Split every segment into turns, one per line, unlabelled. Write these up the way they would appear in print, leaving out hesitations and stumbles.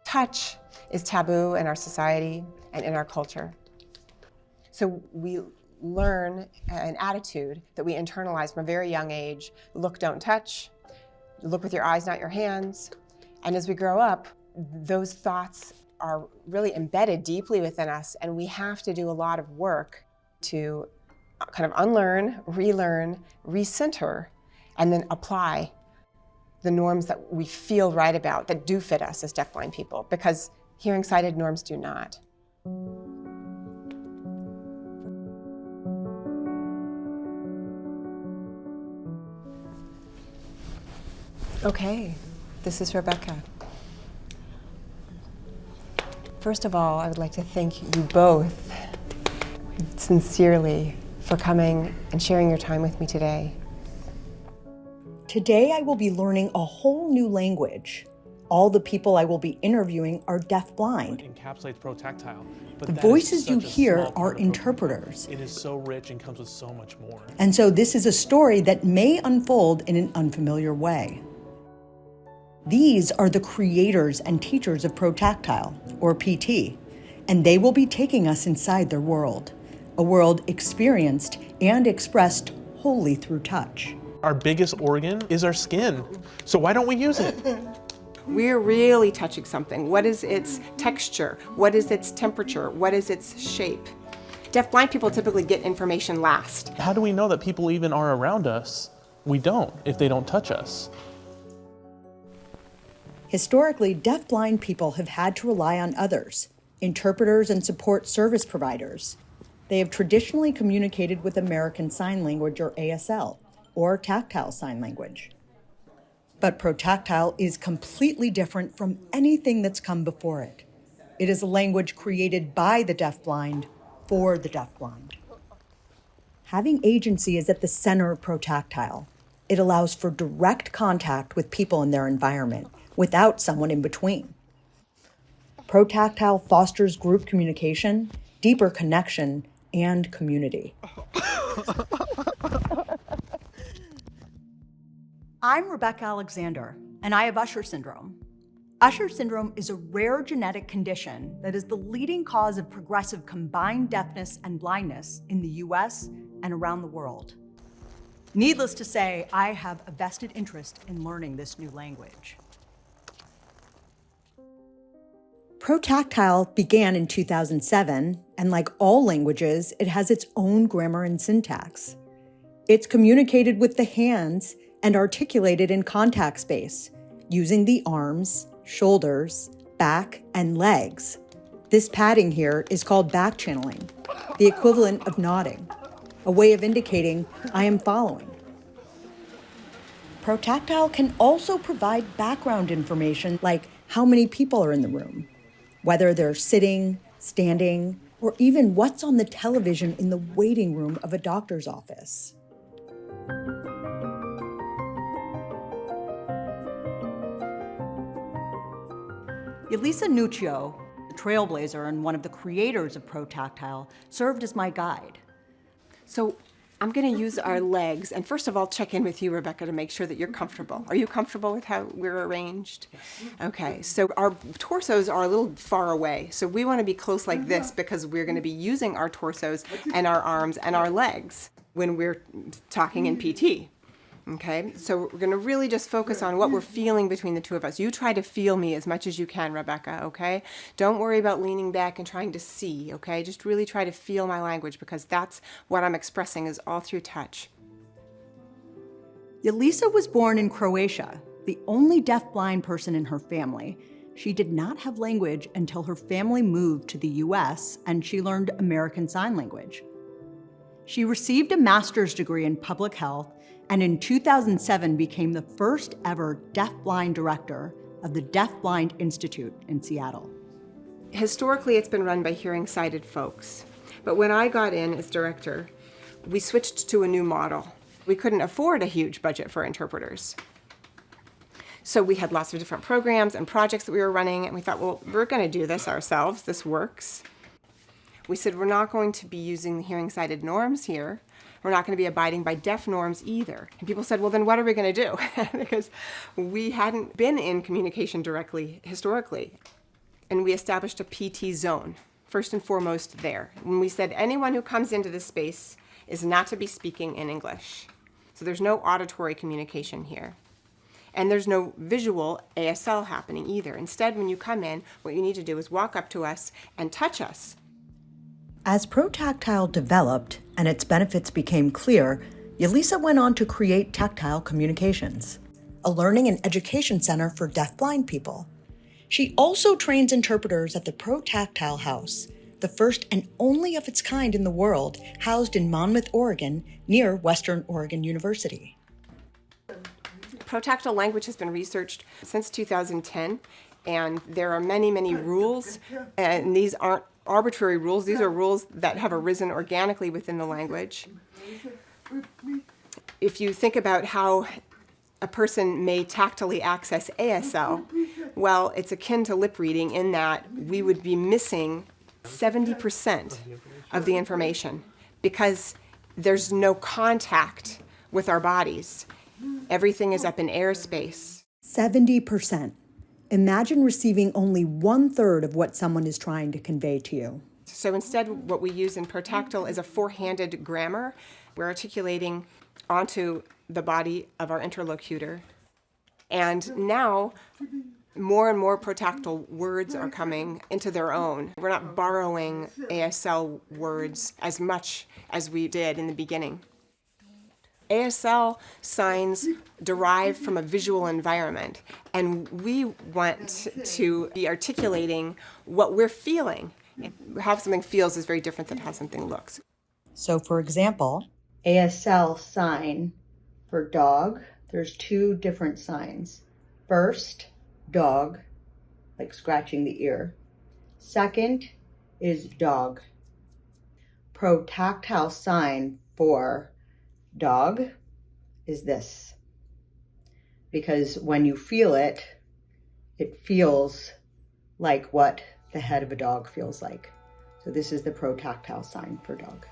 Touch is taboo in our society and in our culture. So we learn an attitude that we internalize from a very young age. Look, don't touch. Look with your eyes, not your hands. And as we grow up, those thoughts are really embedded deeply within us, and we have to do a lot of work to kind of unlearn, relearn, recenter, and then apply the norms that we feel right about, that do fit us as deafblind people, because hearing-sighted norms do not. Okay, this is Rebecca. First of all, I would like to thank you both sincerely for coming and sharing your time with me today.
Today I will be learning a whole new language. All the people I will be interviewing are deafblind.
It encapsulates ProTactile.
The voices you hear are interpreters.
It is so rich and comes with so much more.
And so this is a story that may unfold in an unfamiliar way. These are the creators and teachers of ProTactile, or PT, and they will be taking us inside their world, a world experienced and expressed wholly through touch.
Our biggest organ is our skin, so why don't we use it?
We're really touching something. What is its texture? What is its temperature? What is its shape? Deafblind people typically get information last.
How do we know that people even are around us? We don't, if they don't touch us.
Historically, deafblind people have had to rely on others, interpreters and support service providers. They have traditionally communicated with American Sign Language, or ASL, or Tactile Sign Language. But ProTactile is completely different from anything that's come before it. It is a language created by the deafblind for the deafblind. Having agency is at the center of ProTactile. It allows for direct contact with people in their environment without someone in between. ProTactile fosters group communication, deeper connection, and community. I'm Rebecca Alexander, and I have Usher syndrome. Usher syndrome is a rare genetic condition that is the leading cause of progressive combined deafness and blindness in the US and around the world. Needless to say, I have a vested interest in learning this new language. ProTactile began in 2007, and like all languages, it has its own grammar and syntax. It's communicated with the hands and articulated in contact space, using the arms, shoulders, back, and legs. This padding here is called back channeling, the equivalent of nodding, a way of indicating I am following. ProTactile can also provide background information like how many people are in the room, whether they're sitting, standing, or even what's on the television in the waiting room of a doctor's office. Yelisa Nuccio, the trailblazer and one of the creators of ProTactile, served as my guide.
So I'm going to use our legs, and first of all, check in with you, Rebecca, to make sure that you're comfortable. Are you comfortable with how we're arranged? Yes. Okay, so our torsos are a little far away, so we want to be close like this because we're going to be using our torsos and our arms and our legs when we're talking in PT. Okay, so we're going to really just focus on what we're feeling between the two of us. You try to feel me as much as you can, Rebecca, okay? Don't worry about leaning back and trying to see, okay? Just really try to feel my language, because that's what I'm expressing is all through touch.
Yelisa was born in Croatia, the only deafblind person in her family. She did not have language until her family moved to the US and she learned American Sign Language. She received a master's degree in public health and in 2007 became the first ever deafblind director of the Deafblind Institute in Seattle.
Historically, it's been run by hearing-sighted folks. But when I got in as director, we switched to a new model. We couldn't afford a huge budget for interpreters. So we had lots of different programs and projects that we were running, and we thought, well, we're going to do this ourselves. This works. We said, we're not going to be using the hearing-sighted norms here. We're not going to be abiding by deaf norms either. And people said, well, then what are we going to do? Because we hadn't been in communication directly historically. and we established a PT zone, first and foremost there. When we said anyone who comes into this space is not to be speaking in English. So there's no auditory communication here. And there's no visual ASL happening either. Instead, when you come in, what you need to do is walk up to us and touch us.
As ProTactile developed and its benefits became clear, Yelisa went on to create Tactile Communications, a learning and education center for deafblind people. She also trains interpreters at the ProTactile House, the first and only of its kind in the world, housed in Monmouth, Oregon, near Western Oregon University.
ProTactile language has been researched since 2010, and there are many, many rules, and these aren't arbitrary rules. These are rules that have arisen organically within the language. If you think about how a person may tactily access ASL, well, it's akin to lip reading in that we would be missing 70% of the information because there's no contact with our bodies. Everything is up in airspace.
70%. Imagine receiving only 1/3 of what someone is trying to convey to you.
So instead, what we use in ProTactile is a four-handed grammar. We're articulating onto the body of our interlocutor. And now, more and more ProTactile words are coming into their own. We're not borrowing ASL words as much as we did in the beginning. ASL signs derive from a visual environment, and we want to be articulating what we're feeling. How something feels is very different than how something looks.
So for example, ASL sign for dog, there's two different signs. First, dog, like scratching the ear. Second is dog. ProTactile sign for dog is this. Because when you feel it, it feels like what the head of a dog feels like. So this is the ProTactile sign for dog.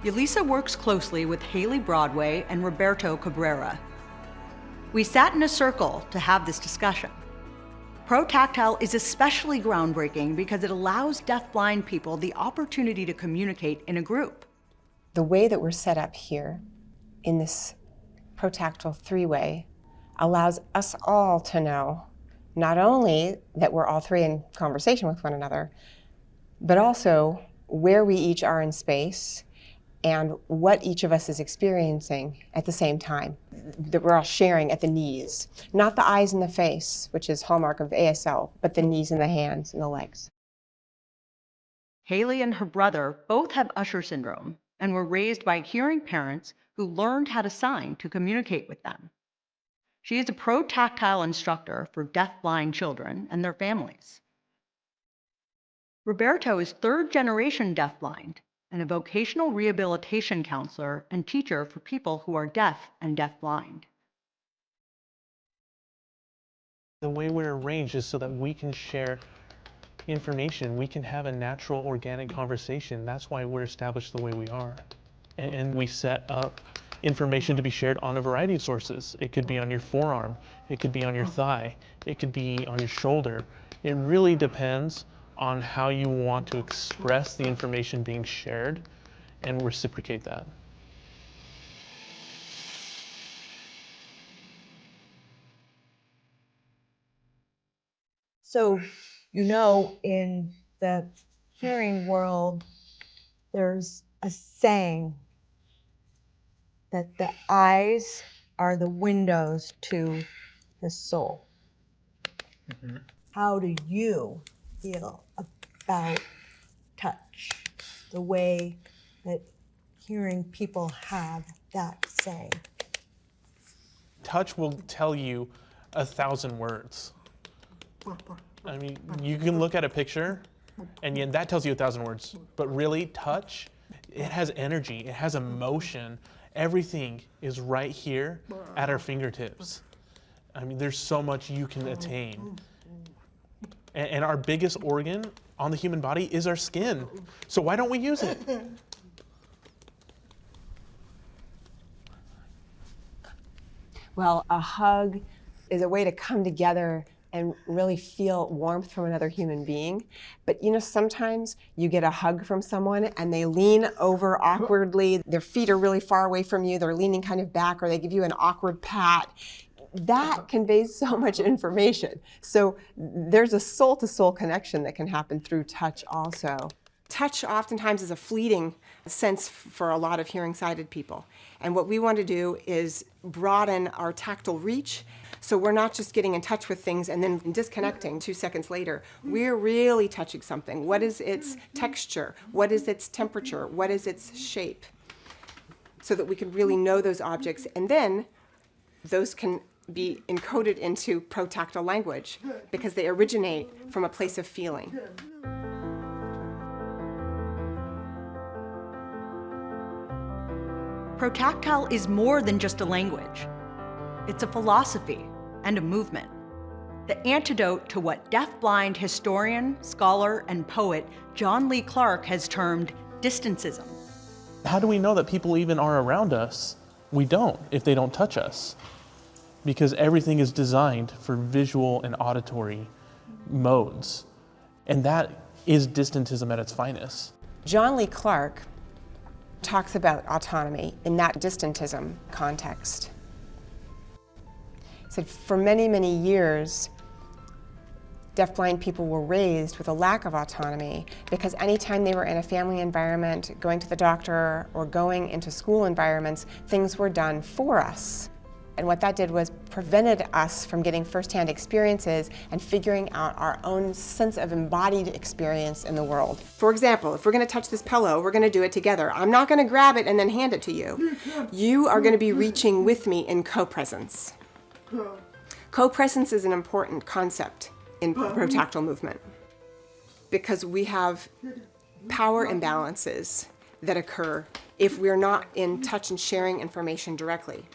Yelisa works closely with Haley Broadway and Roberto Cabrera. We sat in a circle to have this discussion. ProTactile is especially groundbreaking because it allows deafblind people the opportunity to communicate in a group.
The way that we're set up here in this ProTactile three-way allows us all to know not only that we're all three in conversation with one another, but also where we each are in space and what each of us is experiencing at the same time, that we're all sharing at the knees. Not the eyes and the face, which is hallmark of ASL, but the knees and the hands and the legs.
Haley and her brother both have Usher syndrome and were raised by hearing parents who learned how to sign to communicate with them. She is a ProTactile instructor for deafblind children and their families. Roberto is third-generation deafblind and a vocational rehabilitation counselor and teacher for people who are deaf and deafblind.
The way we're arranged is so that we can share information. We can have a natural, organic conversation. That's why we're established the way we are. And we set up information to be shared on a variety of sources. It could be on your forearm. It could be on your thigh. It could be on your shoulder. It really depends on how you want to express the information being shared and reciprocate that.
So, you know, in the hearing world, there's a saying that the eyes are the windows to the soul. Mm-hmm. How do you feel about touch, the way that hearing people have that saying?
Touch will tell you 1,000 words. I mean, you can look at a picture and yet that tells you 1,000 words, but really touch, it has energy, it has emotion. Everything is right here at our fingertips. I mean, there's so much you can attain. And our biggest organ on the human body is our skin. So why don't we use it?
Well, a hug is a way to come together and really feel warmth from another human being. But you know, sometimes you get a hug from someone and they lean over awkwardly, their feet are really far away from you, they're leaning kind of back, or they give you an awkward pat. That conveys so much information. So there's a soul-to-soul connection that can happen through touch also. Touch oftentimes is a fleeting sense for a lot of hearing-sighted people. And what we want to do is broaden our tactile reach, so we're not just getting in touch with things and then disconnecting 2 seconds later. We're really touching something. What is its texture? What is its temperature? What is its shape? So that we can really know those objects, and then those can be encoded into protactile language because they originate from a place of feeling.
Protactile is more than just a language. It's a philosophy and a movement. The antidote to what deafblind historian, scholar, and poet John Lee Clark has termed distancism.
How do we know that people even are around us? We don't if they don't touch us, because everything is designed for visual and auditory modes. And that is distantism at its finest.
John Lee Clark talks about autonomy in that distantism context. He said, for many, many years, deafblind people were raised with a lack of autonomy because anytime they were in a family environment, going to the doctor, or going into school environments, things were done for us. And what that did was prevented us from getting firsthand experiences and figuring out our own sense of embodied experience in the world. For example, if we're going to touch this pillow, we're going to do it together. I'm not going to grab it and then hand it to you. You are going to be reaching with me in co-presence. Co-presence is an important concept in protactile movement because we have power imbalances that occur if we're not in touch and sharing information directly.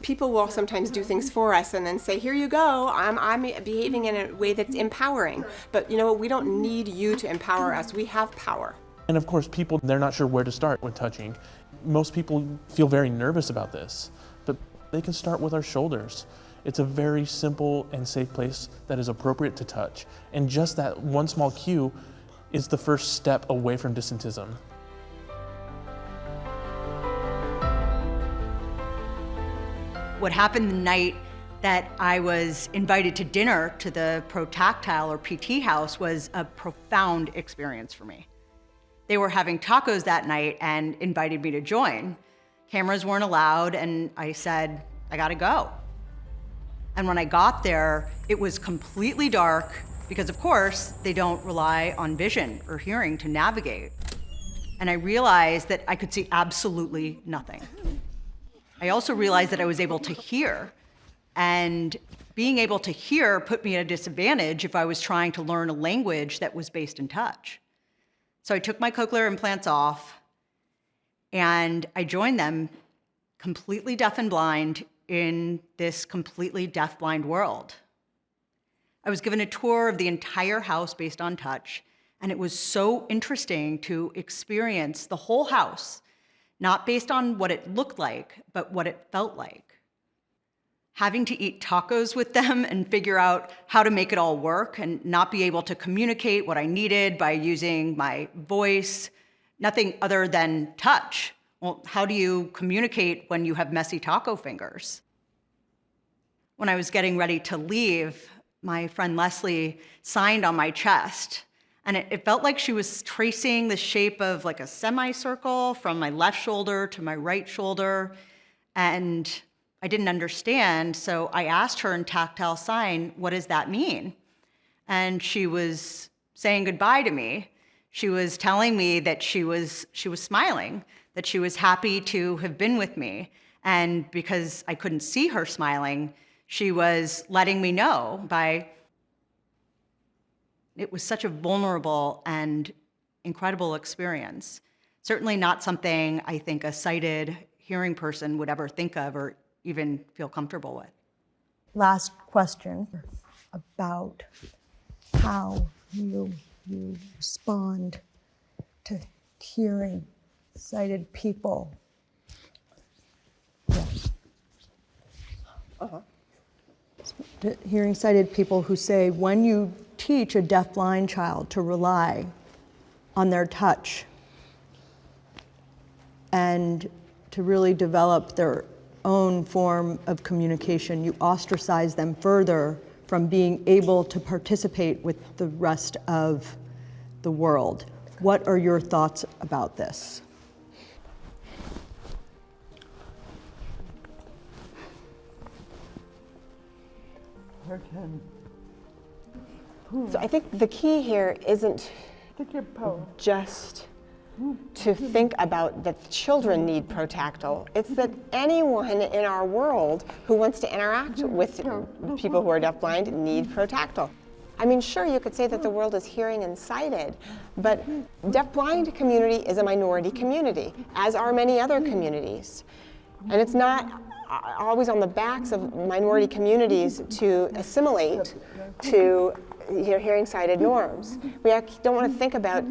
People will sometimes do things for us and then say, here you go, I'm behaving in a way that's empowering. But you know what, we don't need you to empower us, we have power.
And of course, people, they're not sure where to start with touching. Most people feel very nervous about this, but they can start with our shoulders. It's a very simple and safe place that is appropriate to touch. And just that one small cue is the first step away from distantism.
What happened the night that I was invited to dinner to the Protactile or PT house was a profound experience for me. They were having tacos that night and invited me to join. Cameras weren't allowed, and I said, I gotta go. And when I got there, it was completely dark because, of course, they don't rely on vision or hearing to navigate. And I realized that I could see absolutely nothing. I also realized that I was able to hear, and being able to hear put me at a disadvantage if I was trying to learn a language that was based in touch. So I took my cochlear implants off, and I joined them completely deaf and blind in this completely deaf-blind world. I was given a tour of the entire house based on touch, and it was so interesting to experience the whole house, not based on what it looked like, but what it felt like. Having to eat tacos with them and figure out how to make it all work and not be able to communicate what I needed by using my voice, nothing other than touch. Well, how do you communicate when you have messy taco fingers? When I was getting ready to leave, my friend Leslie signed on my chest, and it felt like she was tracing the shape of like a semicircle from my left shoulder to my right shoulder, and I didn't understand, so I asked her in tactile sign, what does that mean? And she was saying goodbye to me. She was telling me that she was smiling, that she was happy to have been with me, and because I couldn't see her smiling, she was letting me know by. It was such a vulnerable and incredible experience. Certainly not something I think a sighted hearing person would ever think of or even feel comfortable with.
Last question about how you respond to hearing sighted people. Yeah. Hearing sighted people who say when you teach a deafblind child to rely on their touch and to really develop their own form of communication, you ostracize them further from being able to participate with the rest of the world. What are your thoughts about this?
So I think the key here isn't just to think about that children need protactile. It's that anyone in our world who wants to interact with people who are deafblind need protactile. I mean, sure, you could say that the world is hearing and sighted, but deafblind community is a minority community, as are many other communities. And it's not always on the backs of minority communities to assimilate to hearing sighted norms. We don't want to think about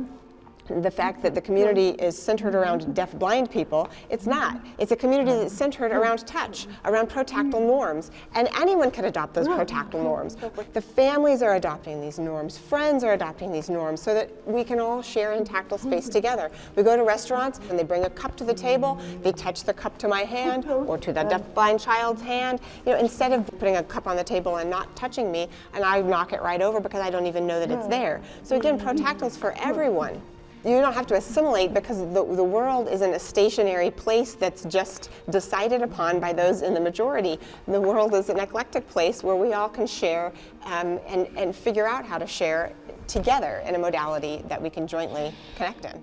the fact that the community is centered around deaf-blind people. It's not. It's a community that's centered around touch, around protactile norms, and anyone can adopt those protactile norms. The families are adopting these norms, friends are adopting these norms, so that we can all share in tactile space together. We go to restaurants and they bring a cup to the table, they touch the cup to my hand or to the deaf-blind child's hand. You know, instead of putting a cup on the table and not touching me, and I knock it right over because I don't even know that it's there. So again, protactile's for everyone. You don't have to assimilate because the world isn't a stationary place that's just decided upon by those in the majority. The world is an eclectic place where we all can share and figure out how to share together in a modality that we can jointly connect in.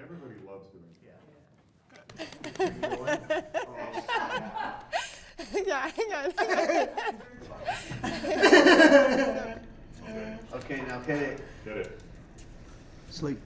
Everybody loves doing it.
Yeah, hang on.
Okay, now hit it.
Did it.
Sleep.